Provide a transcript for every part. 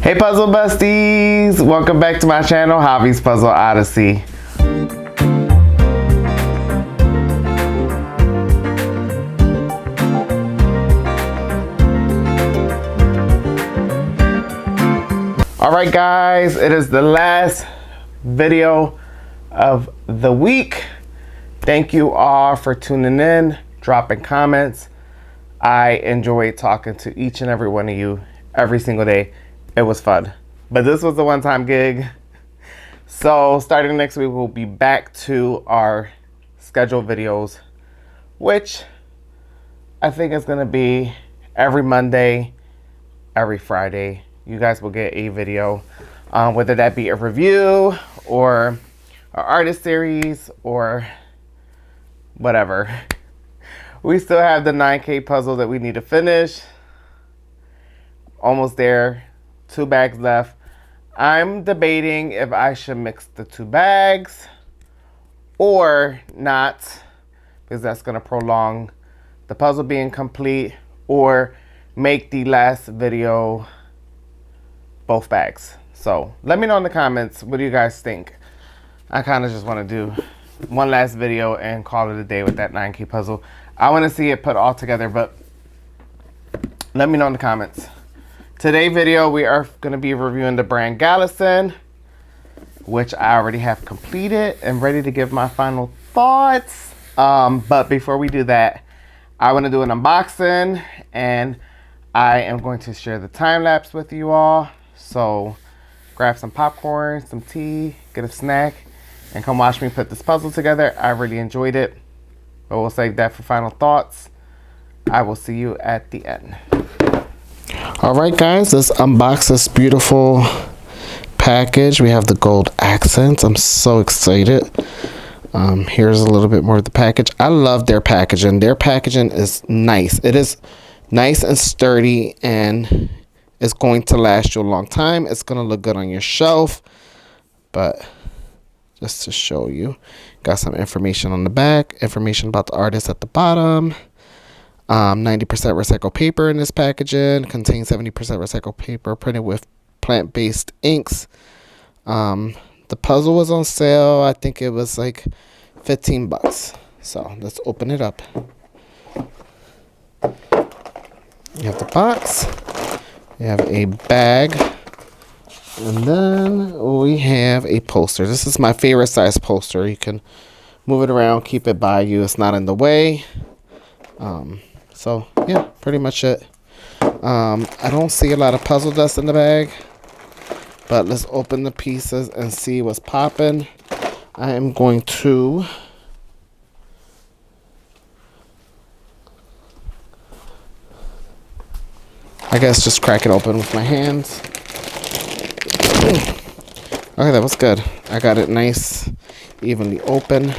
Hey Puzzle Besties! Welcome back to my channel, Javy's Puzzle Odyssey. Alright guys, it is the last video of the week. Thank you all for tuning in, dropping comments. I enjoy talking to each and every one of you every single day. It was fun. But this was a one-time gig. So starting next week, we'll be back to our scheduled videos, which I think is going to be every Monday, every Friday. You guys will get a video, whether that be a review or an artist series or whatever. We still have the 9K puzzle that we need to finish. Almost there. 2 bags left. I'm debating if I should mix the 2 bags or not, because that's going to prolong the puzzle being complete, or make the last video both bags. So let me know in the comments, what do you guys think? I kind of just want to do one last video and call it a day with that 9K puzzle. I want to see it put all together, but let me know in the comments. Today's video, we are going to be reviewing the brand Galison, which I already have completed and ready to give my final thoughts. But before we do that, I want to do an unboxing, and I am going to share the time lapse with you all. So grab some popcorn, some tea, get a snack, and come watch me put this puzzle together. I really enjoyed it, but we'll save that for final thoughts. I will see you at the end. Alright guys, let's unbox this beautiful package. We have the gold accents. I'm so excited. Here's a little bit more of the package. I love their packaging. Their packaging is nice. It is nice and sturdy, and it's going to last you a long time. It's going to look good on your shelf. But just to show you, got some information on the back, information about the artist at the bottom. 90% recycled paper in this packaging. Contains 70% recycled paper, printed with plant-based inks. The puzzle was on sale. I think it was like 15 bucks. So let's open it up. You have the box. You have a bag. And then we have a poster. This is my favorite size poster. You can move it around, keep it by you. It's not in the way. So yeah, pretty much it. I don't see a lot of puzzle dust in the bag, but let's open the pieces and see what's popping. I am going to just crack it open with my hands. Okay, that was good. I got it nice, evenly open.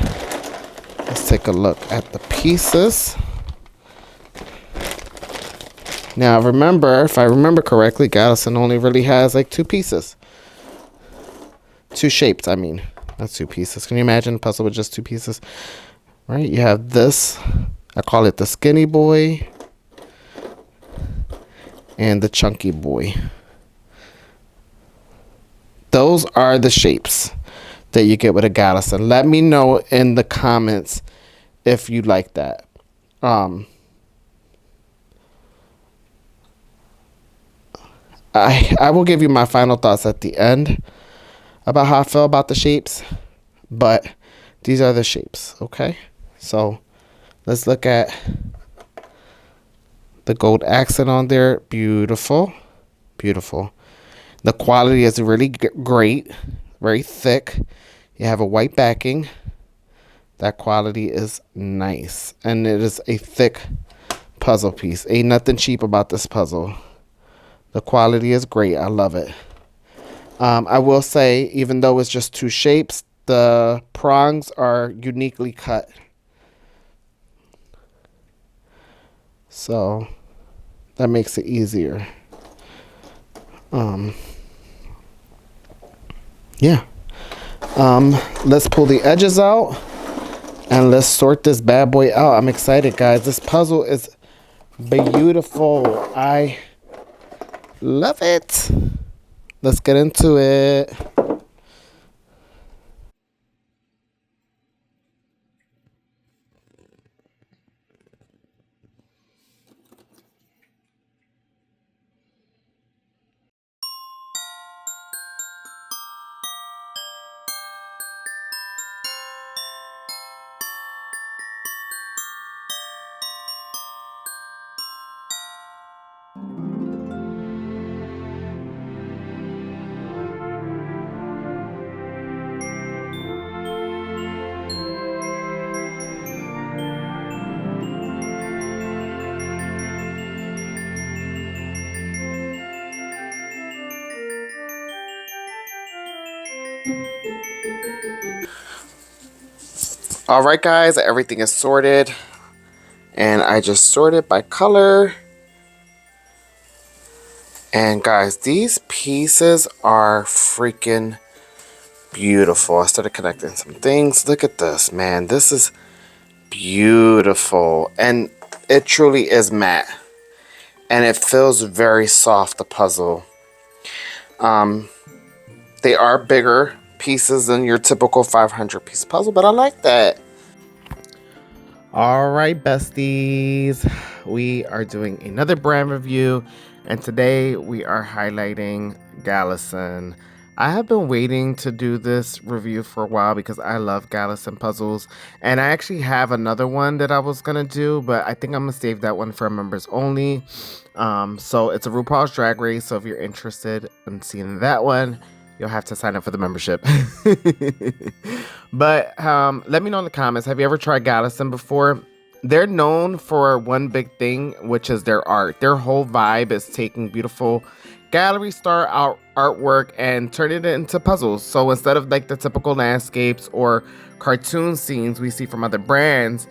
Let's take a look at the pieces. Now remember, if I remember correctly, Galison only really has like 2 pieces. 2 shapes, I mean. Not 2 pieces. Can you imagine a puzzle with just 2 pieces? Right, you have this. I call it the skinny boy. And the chunky boy. Those are the shapes that you get with a Galison. Let me know in the comments if you like that. I will give you my final thoughts at the end about how I feel about the shapes, but these are the shapes, okay? So let's look at the gold accent on there. Beautiful, beautiful. The quality is really great, very thick. You have a white backing. That quality is nice, and it is a thick puzzle piece. Ain't nothing cheap about this puzzle. The quality is great. I love it. I will say, even though it's just 2 shapes, the prongs are uniquely cut. So that makes it easier. Yeah. Let's pull the edges out and let's sort this bad boy out. I'm excited, guys. This puzzle is beautiful. I love it. Let's get into it. All right, guys, everything is sorted, and I just sorted by color. And guys, these pieces are freaking beautiful. I started connecting some things. Look at this, man. This is beautiful, and it truly is matte, and it feels very soft, the puzzle. They are bigger pieces than your typical 500 piece puzzle, but I like that. All right, besties, we are doing another brand review, and today we are highlighting Galison. I have been waiting to do this review for a while because I love Galison puzzles, and I actually have another one that I was gonna do, but I think I'm gonna save that one for members only. So it's a RuPaul's Drag Race, so if you're interested in seeing that one, you'll have to sign up for the membership. But let me know in the comments, have you ever tried Galison before? They're known for one big thing, which is their art. Their whole vibe is taking beautiful gallery style artwork and turning it into puzzles. So instead of like the typical landscapes or cartoon scenes we see from other brands,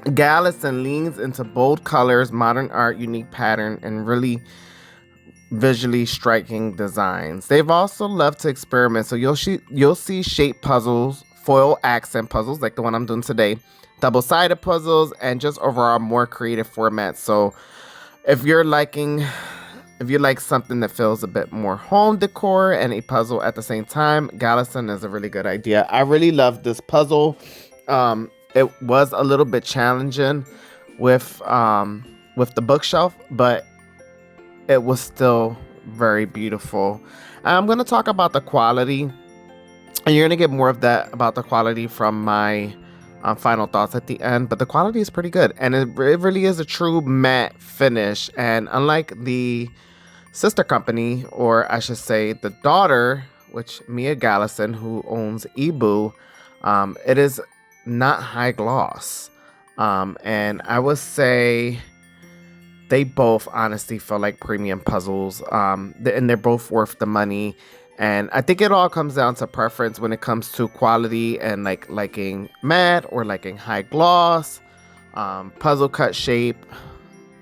Galison leans into bold colors, modern art, unique pattern, and really visually striking designs. They've also loved to experiment, so you'll see shape puzzles, foil accent puzzles like the one I'm doing today, double-sided puzzles, and just overall more creative formats. So if you like something that feels a bit more home decor and a puzzle at the same time, Galison is a really good idea. I really love this puzzle. It was a little bit challenging with the bookshelf, but it was still very beautiful. I'm going to talk about the quality, and you're going to get more of that about the quality from my final thoughts at the end, but the quality is pretty good, and it really is a true matte finish. And unlike the sister company, or I should say the daughter, which Mia Galison, who owns Ebu, it is not high gloss, and I would say they both honestly feel like premium puzzles, and they're both worth the money. And I think it all comes down to preference when it comes to quality and like liking matte or liking high gloss, puzzle cut shape,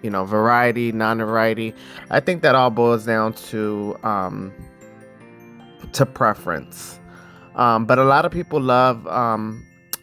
variety, non-variety. I think that all boils down to preference. But a lot of people love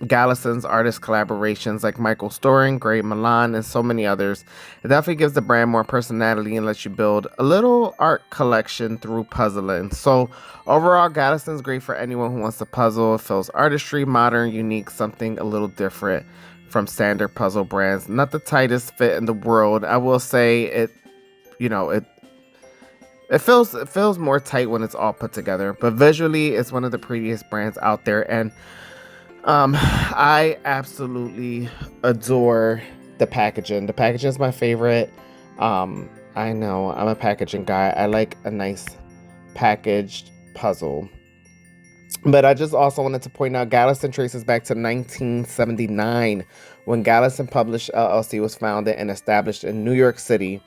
Galison's artist collaborations like Michael Storing, Great Milan, and so many others. It definitely gives the brand more personality and lets you build a little art collection through puzzling. So overall, Galison's great for anyone who wants to puzzle. It feels artistry, modern, unique, something a little different from standard puzzle brands. Not the tightest fit in the world. I will say it feels more tight when it's all put together, but visually it's one of the prettiest brands out there. And I absolutely adore the packaging. The packaging is my favorite. I know I'm a packaging guy. I like a nice packaged puzzle. But I just also wanted to point out Galison traces back to 1979 when Galison Published LLC was founded and established in New York City.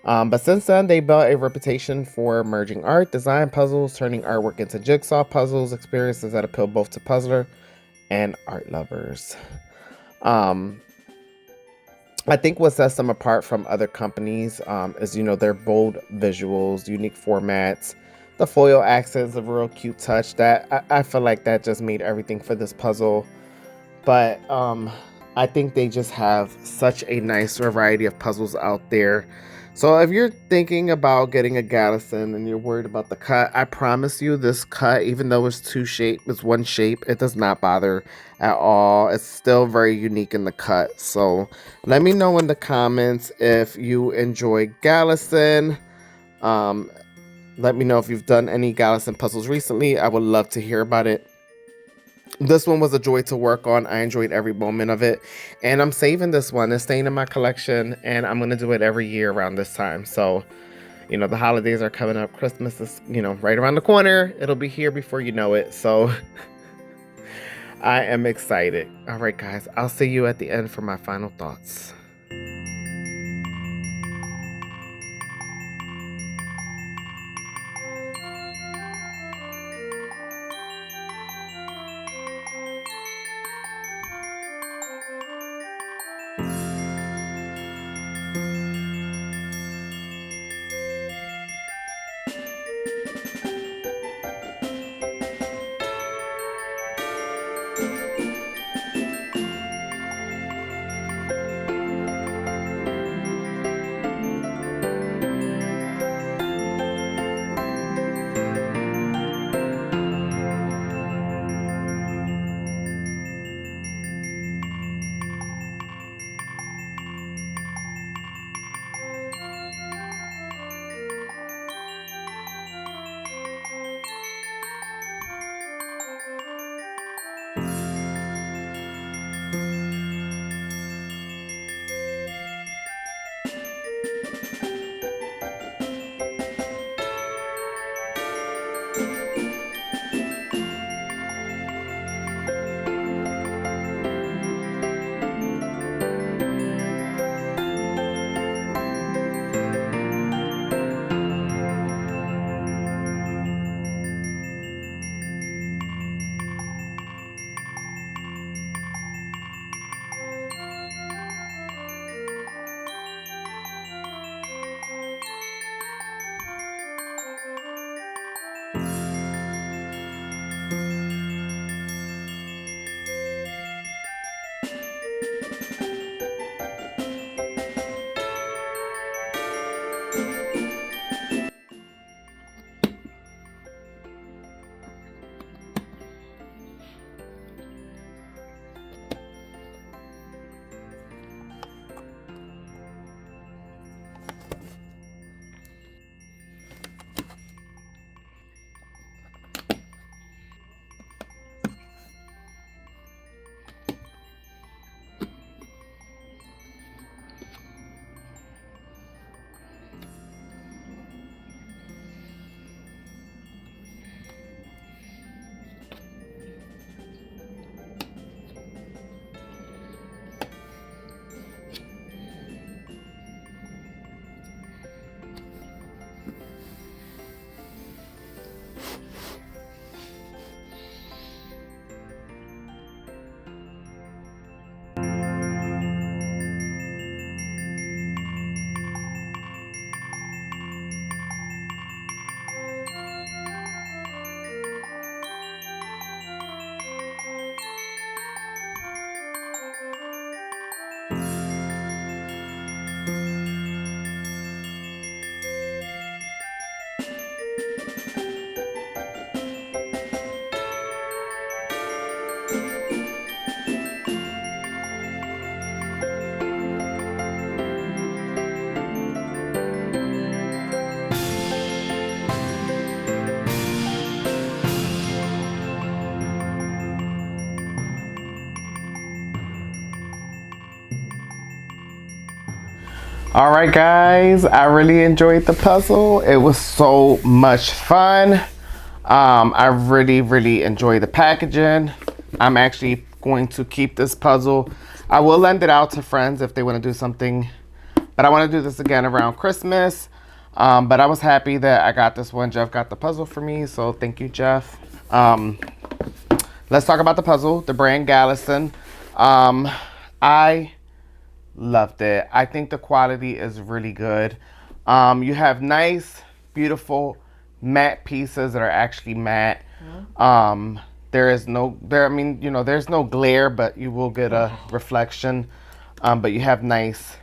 But since then, they built a reputation for merging art, design, puzzles, turning artwork into jigsaw puzzles, experiences that appeal both to puzzler and art lovers. I think what sets them apart from other companies is, their bold visuals, unique formats, the foil accents, a real cute touch that I feel like that just made everything for this puzzle. But I think they just have such a nice variety of puzzles out there So if you're thinking about getting a Galison and you're worried about the cut, I promise you this cut, even though it's one shape, it does not bother at all. It's still very unique in the cut. So let me know in the comments if you enjoy Galison. Um, Let me know if you've done any Galison puzzles recently. I would love to hear about it. This one was a joy to work on. I enjoyed every moment of it. And I'm saving this one. It's staying in my collection. And I'm going to do it every year around this time. So, the holidays are coming up. Christmas is, right around the corner. It'll be here before you know it. So I am excited. All right, guys. I'll see you at the end for my final thoughts. All right, guys, I really enjoyed the puzzle. It was so much fun. I really enjoyed the packaging. I'm actually going to keep this puzzle. I will lend it out to friends if they want to do something, but I want to do this again around Christmas. But I was happy that I got this one. Jeff got the puzzle for me, so thank you, Jeff. Let's talk about the puzzle, the brand Galison. I loved it. I think the quality is really good. You have nice, beautiful matte pieces that are actually matte. There's no glare, but you will get a reflection. But you have nice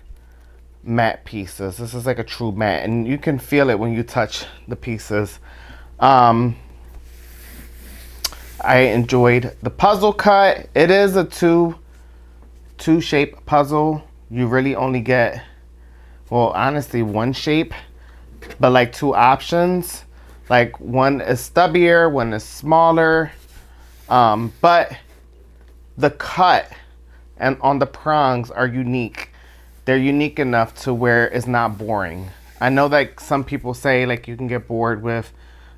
matte pieces. This is like a true matte, and you can feel it when you touch the pieces. I enjoyed the puzzle cut. It is a two shape puzzle. You really only get, well, honestly, one shape, but like two options. Like one is stubbier, one is smaller. But the cut and on the prongs are unique. They're unique enough to where it's not boring. I know that some people say like you can get bored with,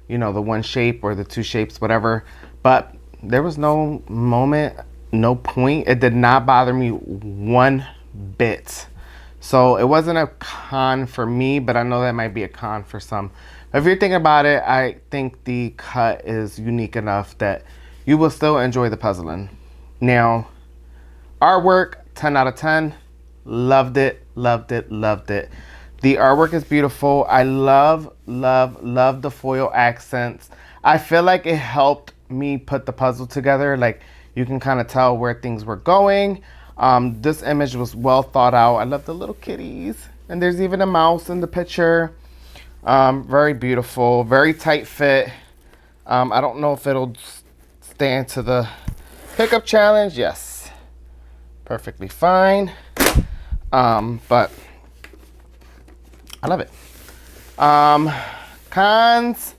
you know, the one shape or the two shapes, whatever, but there was no moment, no point. It did not bother me one bit. So it wasn't a con for me, but I know that might be a con for some. If you're thinking about it, I think the cut is unique enough that you will still enjoy the puzzling. Now, artwork, 10 out of 10. Loved it, loved it, loved it. The artwork is beautiful. I love the foil accents. I feel like it helped me put the puzzle together. Like you can kind of tell where things were going. This image was well thought out. I love the little kitties. And there's even a mouse in the picture. Very beautiful, very tight fit. I don't know if it'll stand to the pickup challenge. Yes, perfectly fine. But I love it. Cons,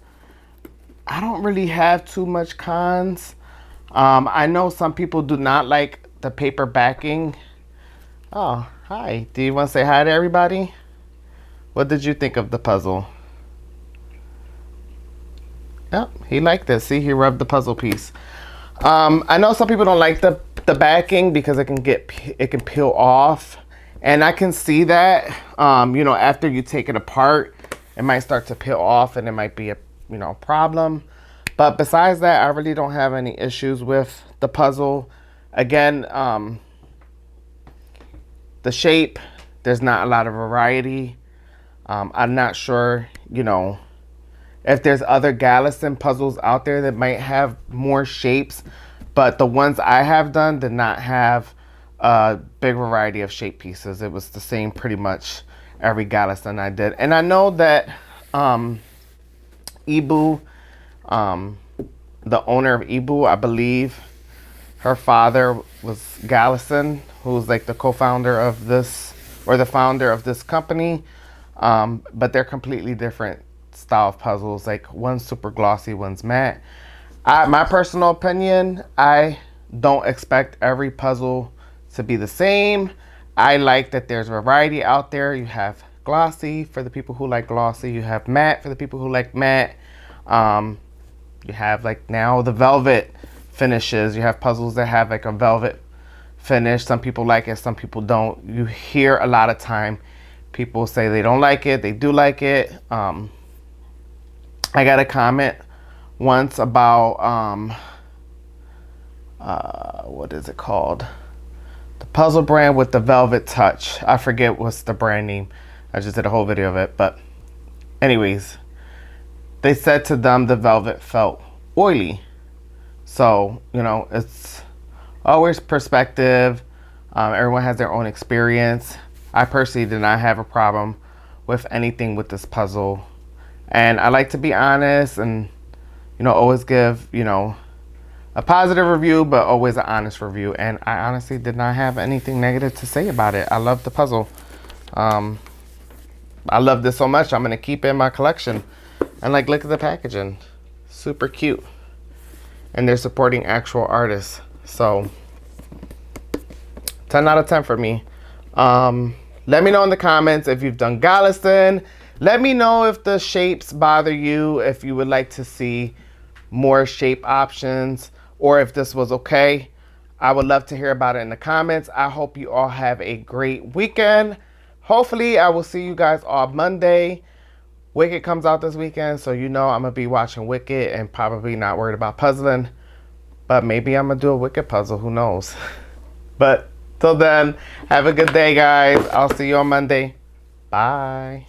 I don't really have too much cons. I know some people do not like the paper backing. Oh, hi. Do you want to say hi to everybody? What did you think of the puzzle? Yep, he liked it. See, he rubbed the puzzle piece. I know some people don't like the backing because it can peel off. And I can see that, you know, after you take it apart, it might start to peel off and it might be a, you know, problem. But besides that, I really don't have any issues with the puzzle. Again, the shape, there's not a lot of variety. I'm not sure, you know, if there's other Galison puzzles out there that might have more shapes. But the ones I have done did not have a big variety of shape pieces. It was the same pretty much every Galison I did. And I know that Ibu, the owner of Ibu, I believe her father was Galison, who's like the co-founder of this, or the founder of this company. But they're completely different style of puzzles. Like one's super glossy, one's matte. My personal opinion, I don't expect every puzzle to be the same. I like that there's variety out there. You have glossy for the people who like glossy. You have matte for the people who like matte. You have like now the velvet finishes. You have puzzles that have like a velvet finish. Some people like it, some people don't. You hear a lot of time people say they don't like it, they do like it. I got a comment once about what is it called? The puzzle brand with the velvet touch. I forget what's the brand name. I just did a whole video of it. But anyways, they said to them the velvet felt oily. So, you know, it's always perspective. Everyone has their own experience. I personally did not have a problem with anything with this puzzle. And I like to be honest and, you know, always give, you know, a positive review, but always an honest review. And I honestly did not have anything negative to say about it. I love the puzzle. I love this so much. I'm going to keep it in my collection. And like, look at the packaging. Super cute. And they're supporting actual artists. So 10 out of 10 for me. Let me know in the comments if you've done Galison. Let me know if the shapes bother you, if you would like to see more shape options, or if this was okay. I would love to hear about it in the comments. I hope you all have a great weekend. Hopefully, I will see you guys on Monday. Wicked comes out this weekend, so you know I'm going to be watching Wicked and probably not worried about puzzling. But maybe I'm going to do a Wicked puzzle. Who knows? But till then, have a good day, guys. I'll see you on Monday. Bye.